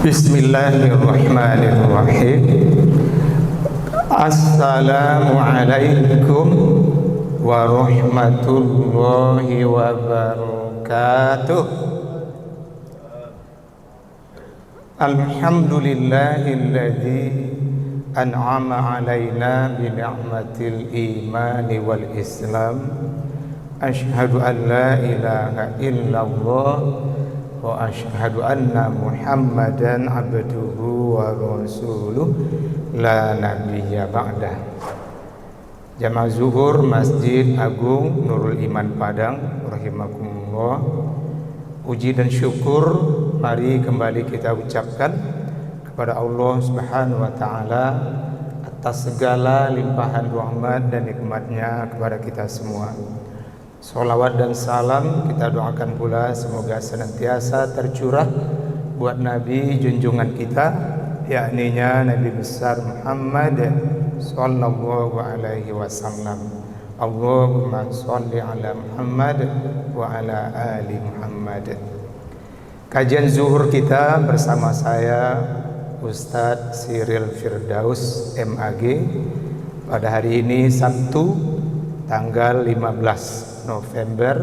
Bismillahirrahmanirrahim. Assalamualaikum warahmatullahi wabarakatuh. Alhamdulillahilladzi an'ama alaina bi ni'matil imani wal islam. Asyhadu an la ilaha illallah wa asyhadu anna Muhammadan abduhu wa rasuluh la nabiyya ba'dah. Jamaah zuhur Masjid Agung Nurul Iman Padang rahimakumullah, puji dan syukur mari kembali kita ucapkan kepada Allah Subhanahu wa taala atas segala limpahan rahmat dan nikmatnya kepada kita semua. Salawat dan salam kita doakan pula semoga senantiasa tercurah buat Nabi junjungan kita, yakninya Nabi besar Muhammad sallallahu alaihi wasallam. Allahumma sholli ala Muhammad wa ala ali Muhammad. Kajian zuhur kita bersama saya Ustadz Cyril Firdaus MAG pada hari ini Sabtu tanggal 15 November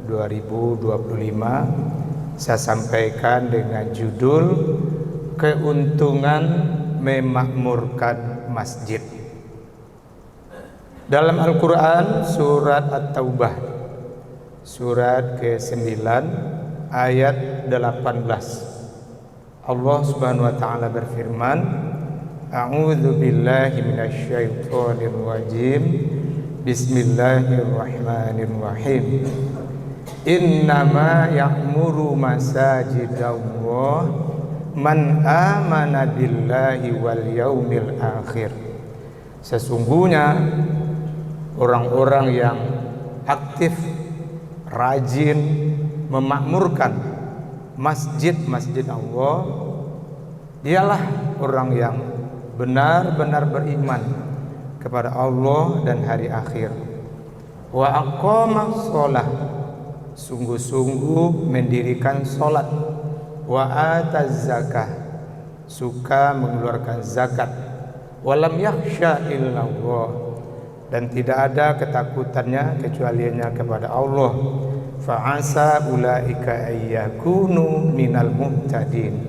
2025, saya sampaikan dengan judul keuntungan memakmurkan masjid. Dalam Al-Quran surat At-Taubah surat ke-9 ayat 18, Allah Subhanahu wa taala berfirman, A'udzu billahi minasyaitonir rajim. Bismillahirrahmanirrahim. Innama ya'muru masajidallah man amana billahi wal yaumil akhir. Sesungguhnya orang-orang yang aktif, rajin memakmurkan masjid-masjid Allah, dialah orang yang benar-benar beriman kepada Allah dan hari akhir. Wa aqamas shalah, sungguh-sungguh mendirikan salat. Wa ataz zakah, suka mengeluarkan zakat. Wa lam yakhsha illallah, dan tidak ada ketakutannya kecualinya kepada Allah. Fa asa ulaika ayyakunu minal muhtadin,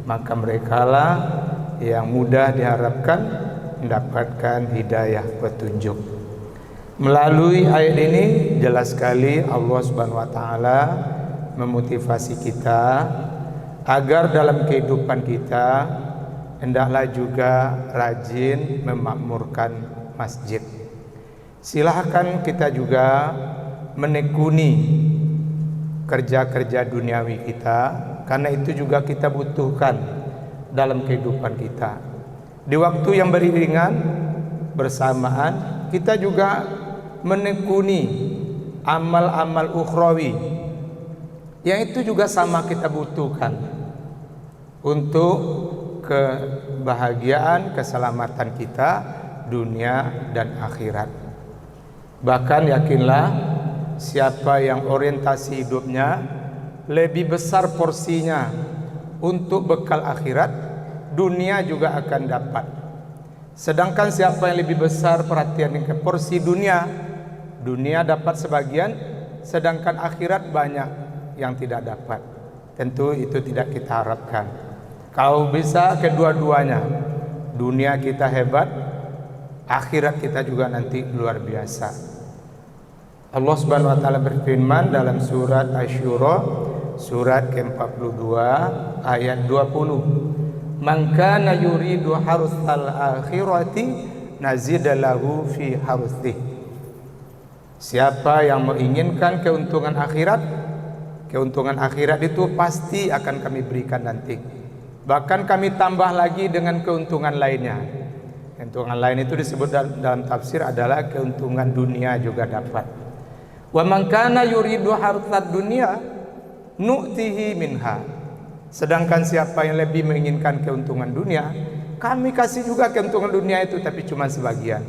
maka merekalah yang mudah diharapkan mendapatkan hidayah petunjuk. Melalui ayat ini jelas sekali Allah Subhanahu wa taala memotivasi kita agar dalam kehidupan kita hendaklah juga rajin memakmurkan masjid. Silahkan kita juga menekuni kerja-kerja duniawi kita, karena itu juga kita butuhkan dalam kehidupan kita. Di waktu yang beriringan bersamaan kita juga menekuni amal-amal ukhrawi yang itu juga sama kita butuhkan untuk kebahagiaan, keselamatan kita dunia dan akhirat. Bahkan yakinlah siapa yang orientasi hidupnya lebih besar porsinya untuk bekal akhirat, dunia juga akan dapat. Sedangkan siapa yang lebih besar perhatian ke porsi dunia, dunia dapat sebagian, sedangkan akhirat banyak yang tidak dapat. Tentu itu tidak kita harapkan. Kalau bisa kedua-duanya, dunia kita hebat, akhirat kita juga nanti luar biasa. Allah Subhanahu wa taala berfirman dalam surat Asy-Syura surat ke-42 ayat 20, Man kana yuridu harthal akhirati nazid lahu fi harthih. Siapa yang menginginkan keuntungan akhirat itu pasti akan kami berikan nanti. Bahkan kami tambah lagi dengan keuntungan lainnya. Keuntungan lain itu disebut dalam tafsir adalah keuntungan dunia juga dapat. Wa man kana yuridu harthad dunya nu'tihi minha. Sedangkan siapa yang lebih menginginkan keuntungan dunia, kami kasih juga keuntungan dunia itu, tapi cuma sebagian.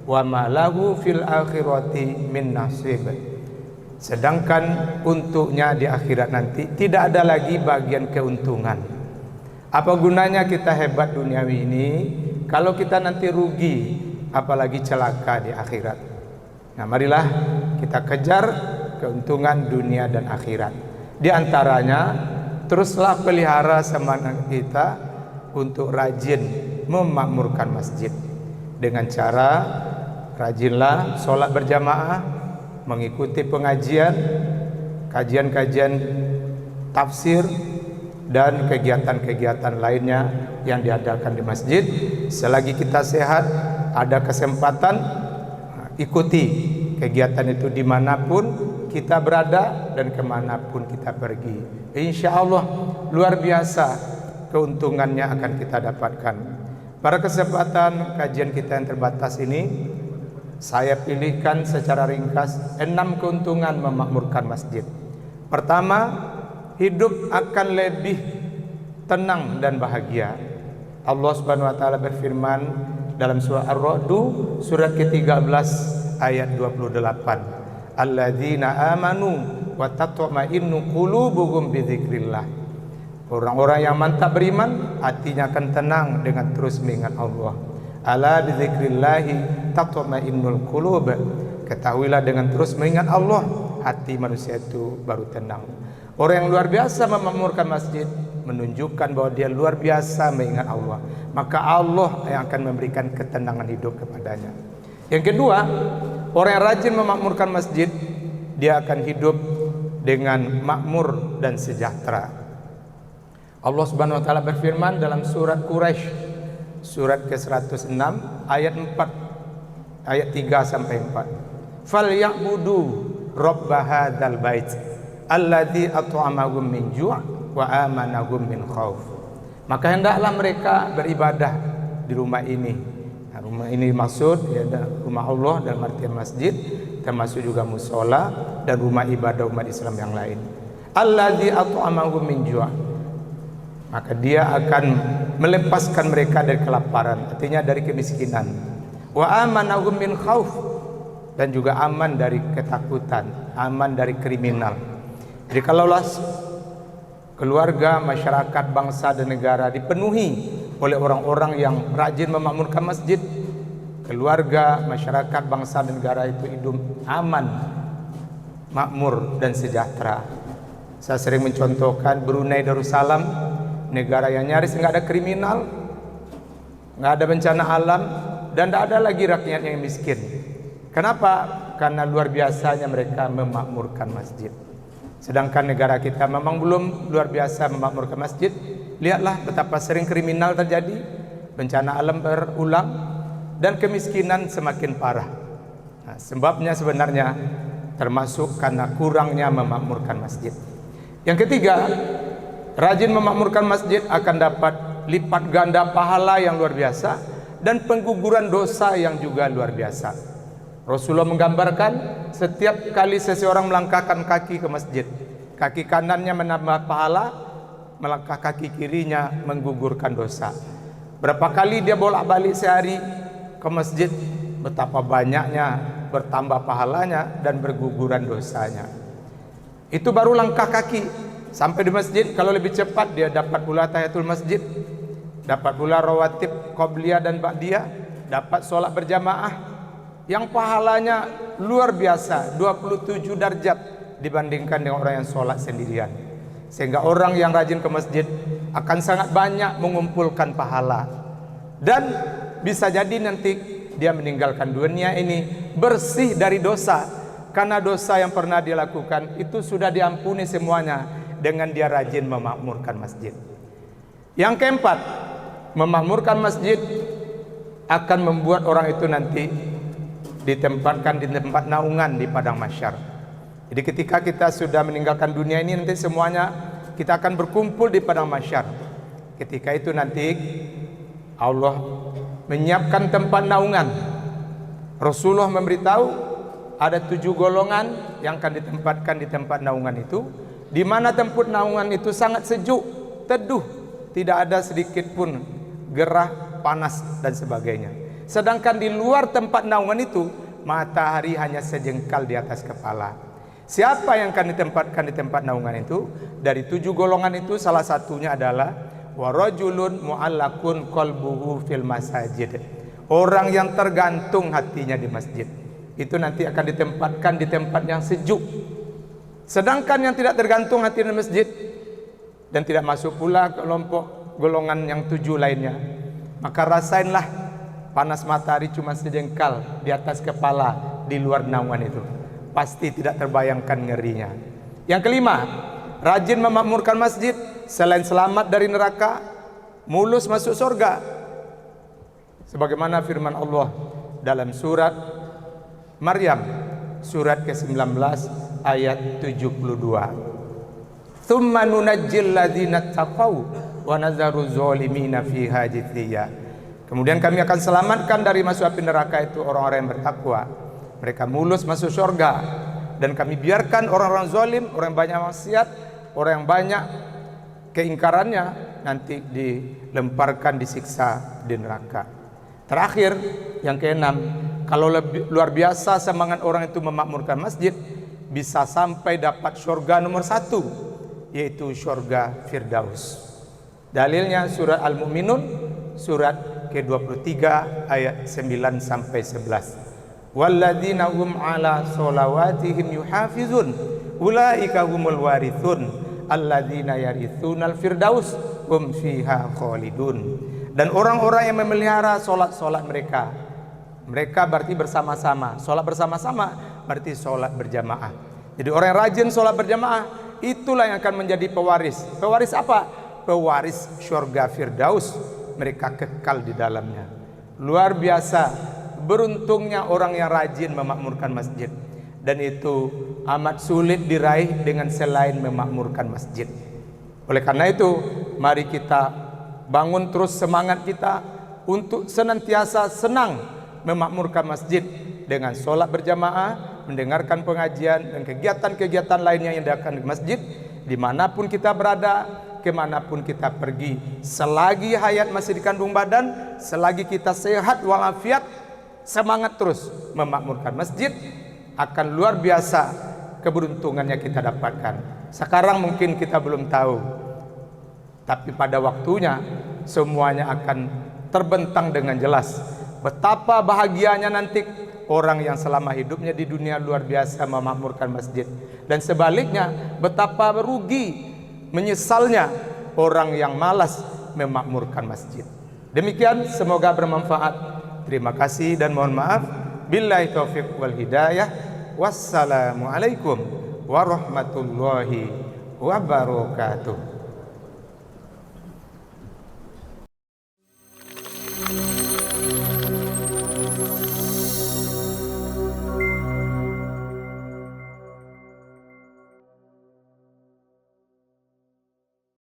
Wa ma lahu fil akhirati min nasib. Sedangkan untuknya di akhirat nanti tidak ada lagi bagian keuntungan. Apa gunanya kita hebat duniawi ini kalau kita nanti rugi, apalagi celaka di akhirat. Nah, marilah kita kejar keuntungan dunia dan akhirat. Di antaranya, teruslah pelihara semangat kita untuk rajin memakmurkan masjid dengan cara rajinlah sholat berjamaah, mengikuti pengajian, kajian-kajian tafsir dan kegiatan-kegiatan lainnya yang diadakan di masjid. Selagi kita sehat, ada kesempatan, ikuti kegiatan itu dimanapun kita berada dan kemanapun kita pergi. Insya Allah luar biasa keuntungannya akan kita dapatkan. Pada kesempatan kajian kita yang terbatas ini, saya pilihkan secara ringkas 6 keuntungan memakmurkan masjid. Pertama, hidup akan lebih tenang dan bahagia. Allah Subhanahu wa taala berfirman dalam surah Ar-Ra'd surat ke-13 ayat 28. Alladzina amanu wa tatma'innu qulubuhum bidzikrillah. Orang-orang yang mantap beriman, hatinya akan tenang dengan terus mengingat Allah. Ala bidzikrillahi tatma'innul qulub. Ketahuilah dengan terus mengingat Allah, hati manusia itu baru tenang. Orang yang luar biasa memakmurkan masjid menunjukkan bahwa dia luar biasa mengingat Allah. Maka Allah yang akan memberikan ketenangan hidup kepadanya. Yang kedua, orang yang rajin memakmurkan masjid, dia akan hidup dengan makmur dan sejahtera. Allah Subhanahu wa taala berfirman dalam surat Quraisy surat ke-106 ayat 4 ayat 3 sampai 4. Falyabudu rabb hadzal bait alladzi at'amahum min ju' wa amanahum min khauf. Maka hendaklah mereka beribadah di rumah ini. Nah, rumah ini maksud ya, rumah Allah dalam artian masjid, termasuk juga musola dan rumah ibadah umat Islam yang lain. Alladzi at'amahum min ju'. Maka dia akan melepaskan mereka dari kelaparan, artinya dari kemiskinan. Wa amanahum min khauf, dan juga aman dari ketakutan, aman dari kriminal. Jadi kalaulah keluarga, masyarakat, bangsa dan negara dipenuhi oleh orang-orang yang rajin memakmurkan masjid, keluarga, masyarakat, bangsa dan negara itu hidup aman, makmur dan sejahtera. Saya sering mencontohkan Brunei Darussalam, negara yang nyaris nggak ada kriminal, nggak ada bencana alam, dan tidak ada lagi rakyat yang miskin. Kenapa? Karena luar biasanya mereka memakmurkan masjid. Sedangkan negara kita memang belum luar biasa memakmurkan masjid. Lihatlah betapa sering kriminal terjadi, bencana alam berulang, dan kemiskinan semakin parah. Nah, sebabnya sebenarnya termasuk karena kurangnya memakmurkan masjid. Yang ketiga, rajin memakmurkan masjid akan dapat lipat ganda pahala yang luar biasa dan pengguguran dosa yang juga luar biasa. Rasulullah menggambarkan setiap kali seseorang melangkahkan kaki ke masjid, kaki kanannya menambah pahala, melangkah kaki kirinya menggugurkan dosa. Berapa kali dia bolak-balik sehari ke masjid, betapa banyaknya bertambah pahalanya dan berguguran dosanya. Itu baru langkah kaki sampai di masjid. Kalau lebih cepat dia dapat pula tahiyatul masjid, dapat pula rawatib qobliyah dan ba'diyah, dapat sholat berjamaah yang pahalanya luar biasa, 27 derajat dibandingkan dengan orang yang sholat sendirian. Sehingga orang yang rajin ke masjid akan sangat banyak mengumpulkan pahala, dan bisa jadi nanti dia meninggalkan dunia ini bersih dari dosa, karena dosa yang pernah dia lakukan itu sudah diampuni semuanya dengan dia rajin memakmurkan masjid. Yang keempat, memakmurkan masjid akan membuat orang itu nanti ditempatkan di tempat naungan di padang mahsyar. Jadi ketika kita sudah meninggalkan dunia ini, nanti semuanya kita akan berkumpul di padang mahsyar. Ketika itu nanti Allah menyiapkan tempat naungan. Rasulullah memberitahu ada 7 golongan yang akan ditempatkan di tempat naungan itu, di mana tempat naungan itu sangat sejuk, teduh, tidak ada sedikit pun gerah, panas dan sebagainya. Sedangkan di luar tempat naungan itu, matahari hanya sejengkal di atas kepala. Siapa yang akan ditempatkan di tempat naungan itu? Dari 7 golongan itu salah satunya adalah wa rajulun mu'allakun qalbuhu fil masajid. Orang yang tergantung hatinya di masjid itu nanti akan ditempatkan di tempat yang sejuk. Sedangkan yang tidak tergantung hati di masjid dan tidak masuk pula ke kelompok golongan yang 7 lainnya, maka rasainlah panas matahari cuma sejengkal di atas kepala, di luar naungan itu pasti tidak terbayangkan ngerinya. Yang kelima, rajin memakmurkan masjid. Selain selamat dari neraka, mulus masuk surga. Sebagaimana firman Allah dalam surat Maryam, surat ke-19 ayat 72. Tsumma nunajjil ladzina taqaw wa nazaru zalimina fiha jithiya. Kemudian kami akan selamatkan dari masuk api neraka itu orang-orang yang bertakwa. Mereka mulus masuk surga, dan kami biarkan orang-orang zalim, orang yang banyak maksiat, orang yang banyak keingkarannya nanti dilemparkan, disiksa di neraka. Terakhir, yang keenam, kalau lebih luar biasa semangat orang itu memakmurkan masjid, bisa sampai dapat surga nomor 1, yaitu surga Firdaus. Dalilnya surat Al-Mu'minun surat ke-23 ayat 9 sampai 11. Walladzina hum ala sholawatihim yuhafizun ulaika humul warithun alladzina yarithunal firdaus hum fiha khalidun. Dan orang-orang yang memelihara solat-solat mereka berarti bersama-sama. Solat bersama-sama berarti solat berjamaah. Jadi orang yang rajin solat berjamaah, itulah yang akan menjadi pewaris. Pewaris apa? Pewaris surga Firdaus. Mereka kekal di dalamnya. Luar biasa beruntungnya orang yang rajin memakmurkan masjid. Dan itu amat sulit diraih dengan selain memakmurkan masjid. Oleh karena itu, mari kita bangun terus semangat kita untuk senantiasa senang memakmurkan masjid dengan sholat berjamaah, mendengarkan pengajian dan kegiatan-kegiatan lainnya yang diadakan di masjid, dimanapun kita berada, kemanapun kita pergi. Selagi hayat masih dikandung badan, selagi kita sehat walafiat, semangat terus memakmurkan masjid. Akan luar biasa keberuntungannya kita dapatkan. Sekarang mungkin kita belum tahu, tapi pada waktunya semuanya akan terbentang dengan jelas. Betapa bahagianya nanti orang yang selama hidupnya di dunia luar biasa memakmurkan masjid, dan sebaliknya betapa rugi, menyesalnya orang yang malas memakmurkan masjid. Demikian, semoga bermanfaat. Terima kasih dan mohon maaf. Billahi taufiq wal hidayah. Wassalamualaikum warahmatullahi wabarakatuh.